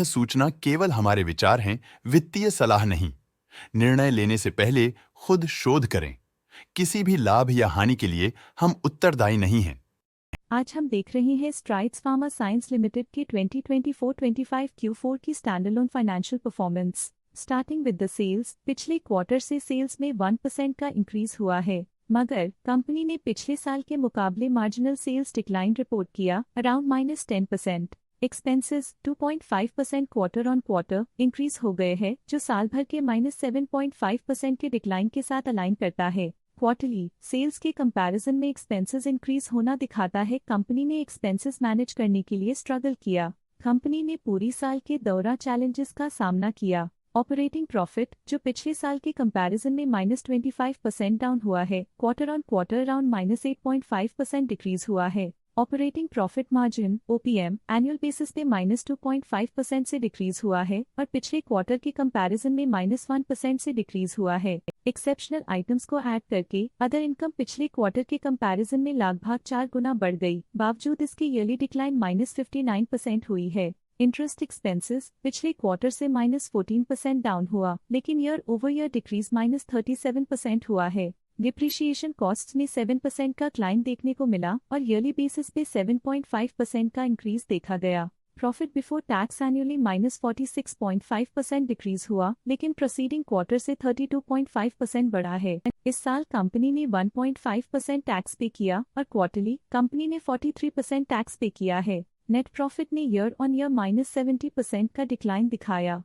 सूचना केवल हमारे विचार हैं, वित्तीय सलाह नहीं। निर्णय लेने से पहले खुद शोध करें। किसी भी लाभ या हानि के लिए हम उत्तरदायी नहीं हैं। आज हम देख रहे हैं स्ट्राइड्स फार्मा साइंस लिमिटेड के 2024-25 Q4 की standalone financial performance. Starting with the sales, पिछले क्वार्टर से सेल्स में 1% का इंक्रीज हुआ है, मगर कंपनी ने पिछले साल के मुकाबले मार्जिनल सेल्स डिक्लाइन रिपोर्ट किया, around -10%। Expenses 2.5% quarter on quarter increase हो गए हैं, जो साल भर के -7.5% के डिक्लाइन के साथ अलाइन करता है। क्वार्टरली सेल्स के कंपैरिजन में एक्सपेंसेस इंक्रीज होना दिखाता है कंपनी ने एक्सपेंसेस मैनेज करने के लिए स्ट्रगल किया। कंपनी ने पूरी साल के दौरान चैलेंजेस का सामना किया। ऑपरेटिंग प्रॉफिट, जो पिछले साल के कंपैरिजन में -25% डाउन हुआ है, quarter on quarter around -8.5% decrease हुआ है। Operating profit margin OPM annual basis पे -2.5% से डिक्रीज हुआ है और पिछले क्वार्टर के कंपैरिजन में -1% से डिक्रीज हुआ है। एक्सेप्शनल आइटम्स को ऐड करके अदर इनकम पिछले क्वार्टर के कंपैरिजन में लगभग 4 गुना बढ़ गई, बावजूद इसके ईयरली डिक्लाइन -59% हुई है। इंटरेस्ट एक्सपेंसेस पिछले क्वार्टर से -14% डाउन हुआ, लेकिन ईयर ओवर ईयर डिक्रीज -37% हुआ है। डिप्रिशिएशन कॉस्ट्स में 7% का क्लाइम देखने को मिला और ईयरली बेसिस पे 7.5% का इंक्रीज देखा गया। Profit before tax annually -46.5% decrease हुआ, लेकिन प्रोसीडिंग क्वार्टर से 32.5% बढ़ा है। इस साल कंपनी ने 1.5% टैक्स पे किया और क्वार्टरली कंपनी ने 43% टैक्स पे किया है। नेट प्रॉफिट ने ईयर ऑन ईयर -70% का डिक्लाइन दिखाया,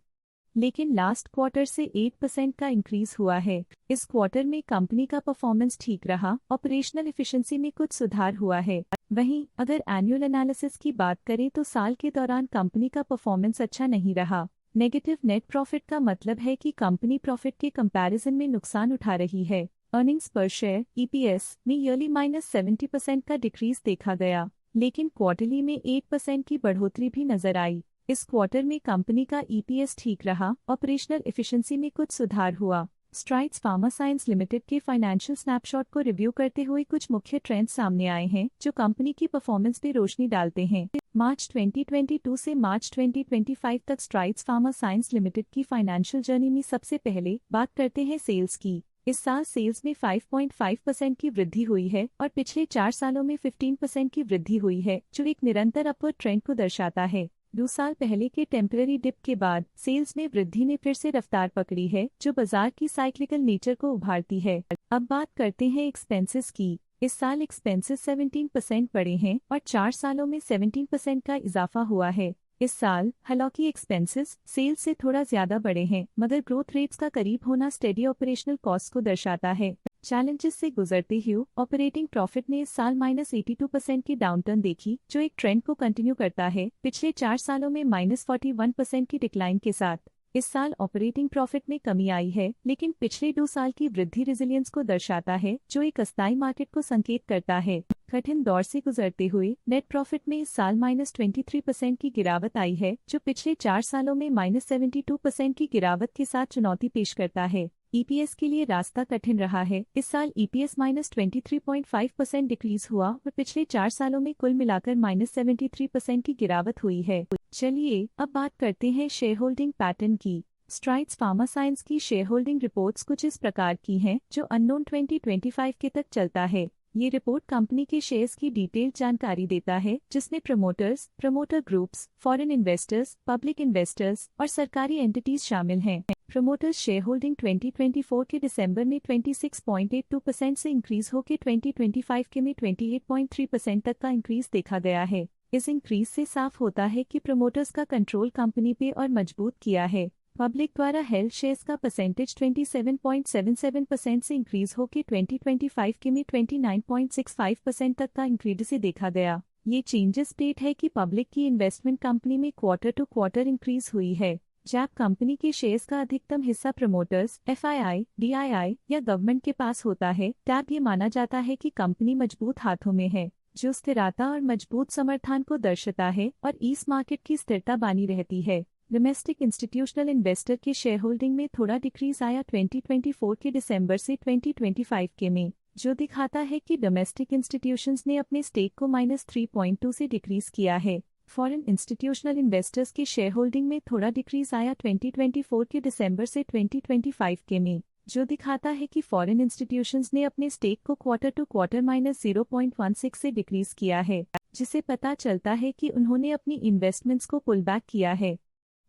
लेकिन लास्ट क्वार्टर से 8% का इंक्रीज हुआ है। इस क्वार्टर में कंपनी का परफॉर्मेंस ठीक रहा, ऑपरेशनल एफिशिएंसी में कुछ सुधार हुआ है। वहीं अगर एनुअल एनालिसिस की बात करें तो साल के दौरान कंपनी का परफॉर्मेंस अच्छा नहीं रहा। नेगेटिव नेट प्रॉफिट का मतलब है कि कंपनी प्रॉफिट के कंपैरिजन में नुकसान उठा रही है। अर्निंग्स पर शेयर EPS में ईयरली -70% का डिक्रीज देखा गया, लेकिन क्वार्टरली में 8% की बढ़ोतरी भी नजर आई। इस क्वार्टर में कंपनी का EPS ठीक रहा, ऑपरेशनल एफिशिएंसी में कुछ सुधार हुआ। स्ट्राइड्स फार्मा साइंस लिमिटेड के फाइनेंशियल स्नैपशॉट को रिव्यू करते हुए कुछ मुख्य ट्रेंड्स सामने आए हैं जो कंपनी की परफॉर्मेंस पे रोशनी डालते हैं। मार्च 2022 से मार्च 2025 तक स्ट्राइड्स फार्मा साइंस लिमिटेड की फाइनेंशियल जर्नी में सबसे पहले बात करते हैं सेल्स की। इस साल सेल्स में 5.5% की वृद्धि हुई है और पिछले 4 सालों में 15% की वृद्धि हुई है, जो एक निरंतर अपवर्ड ट्रेंड को दर्शाता है। 2 साल पहले के टेम्पररी डिप के बाद सेल्स में वृद्धि ने फिर से रफ्तार पकड़ी है, जो बाजार की साइक्लिकल नेचर को उभारती है। अब बात करते हैं एक्सपेंसेस की। इस साल एक्सपेंसेस 17% बढ़े हैं और 4 सालों में 17% का इजाफा हुआ है। इस साल हालांकि एक्सपेंसेस सेल्स से थोड़ा ज्यादा बढ़े हैं, मगर ग्रोथ रेट्स का करीब होना स्टेडी ऑपरेशनल कॉस्ट को दर्शाता है। चैलेंजेस से गुजरते हुए ऑपरेटिंग प्रॉफिट ने इस साल -82% की डाउनटर्न देखी, जो एक ट्रेंड को कंटिन्यू करता है, पिछले 4 सालों में -41% की डिक्लाइन के साथ। इस साल ऑपरेटिंग प्रॉफिट में कमी आई है, लेकिन पिछले 2 साल की वृद्धि रेजिलियंस को दर्शाता है, जो एक अस्थायी मार्केट को संकेत करता है। कठिन दौर से गुजरते हुए नेट प्रॉफिट में इस साल -23% की गिरावट आई है, जो पिछले 4 सालों में -72% की गिरावट के साथ चुनौती पेश करता है। EPS के लिए रास्ता कठिन रहा है। इस साल EPS -23.5% डिक्रीज हुआ और पिछले 4 सालों में कुल मिलाकर -73% की गिरावट हुई है। चलिए अब बात करते हैं शेयर होल्डिंग पैटर्न की। स्ट्राइड्स फार्मा साइंस की शेयर होल्डिंग रिपोर्ट्स कुछ इस प्रकार की हैं, जो अननोन 2025 के तक चलता है। ये रिपोर्ट कंपनी के शेयर्स की डिटेल्ड जानकारी देता है, जिसमें promoters, promoter groups, foreign investors, public investors और सरकारी एंटिटीज शामिल हैं। प्रमोटर्स शेयर होल्डिंग 2024 के दिसंबर में 26.82% से इंक्रीज होकर 2025 के में 28.3% तक का इंक्रीज देखा गया है। इस इंक्रीज से साफ होता है कि प्रमोटर्स का कंट्रोल कंपनी पे और मजबूत किया है। पब्लिक द्वारा हेल्ड शेयर्स का परसेंटेज 27.77% से इंक्रीज होकर 2025 के में 29.65% तक का इंक्रीज से देखा गया। ये चेंजेस स्टेट है कि पब्लिक की इन्वेस्टमेंट कंपनी में क्वार्टर टू क्वार्टर इंक्रीज हुई है। जब कंपनी के शेयर्स का अधिकतम हिस्सा प्रमोटर्स, FII, DII या गवर्नमेंट के पास होता है, तब ये माना जाता है कि कंपनी मजबूत हाथों में है, जो स्थिरता और मजबूत समर्थन को दर्शाता है और इस मार्केट की स्थिरता बनी रहती है। डोमेस्टिक इंस्टीट्यूशनल इन्वेस्टर के शेयर होल्डिंग में थोड़ा डिक्रीज आया 2024 के दिसंबर से 2025 के में, जो दिखाता है कि डोमेस्टिक इंस्टीट्यूशंस ने अपने स्टेक को -3.2 से डिक्रीज किया है। फॉरेन इंस्टीट्यूशनल इन्वेस्टर्स की शेयर होल्डिंग में थोड़ा डिक्रीज आया 2024 के दिसंबर से 2025 के में, जो दिखाता है कि फॉरेन इंस्टीट्यूशंस ने अपने स्टेक को क्वार्टर टू क्वार्टर -0.16 से डिक्रीज किया है, जिसे पता चलता है कि उन्होंने अपनी इन्वेस्टमेंट्स को पुल बैक किया है।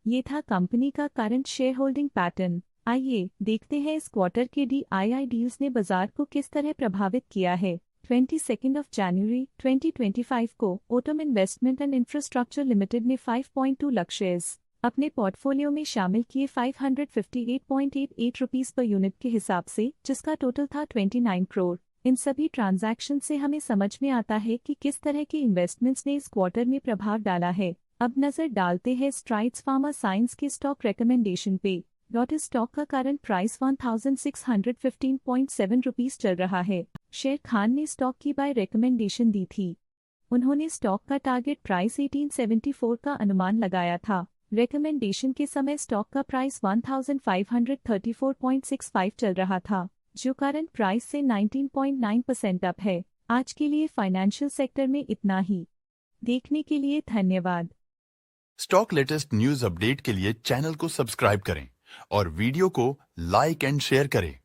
ये था कंपनी का करंट शेयर होल्डिंग पैटर्न। आइए देखते हैं इस क्वार्टर के DII डील्स ने बाजार को किस तरह प्रभावित किया है। 22 जनवरी 2025 को autumn investment and infrastructure limited ने 5.2 लाख शेयर्स अपने पोर्टफोलियो में शामिल किए 558.88 रुपीस पर यूनिट के हिसाब से, जिसका टोटल था 29 करोड़। इन सभी ट्रांजैक्शन से हमें समझ में आता है कि किस तरह के इन्वेस्टमेंट्स ने इस क्वार्टर में प्रभाव डाला है। अब नजर डालते हैं स्ट्राइड्स फार्मा साइंस के स्टॉक रिकमेंडेशन पे। इस स्टॉक का करंट प्राइस 1615.7 रुपीस चल रहा है। शेर खान ने स्टॉक की बाय रिकमेंडेशन दी थी। उन्होंने स्टॉक का टारगेट प्राइस 1874 का अनुमान लगाया था। रिकमेंडेशन के समय स्टॉक का प्राइस 1534.65 चल रहा था, जो करंट प्राइस से 19.9% अप है। आज के लिए फाइनेंशियल सेक्टर में इतना ही। देखने के लिए धन्यवाद। स्टॉक लेटेस्ट न्यूज अपडेट के लिए चैनल को सब्सक्राइब करें और वीडियो को लाइक एंड शेयर करें।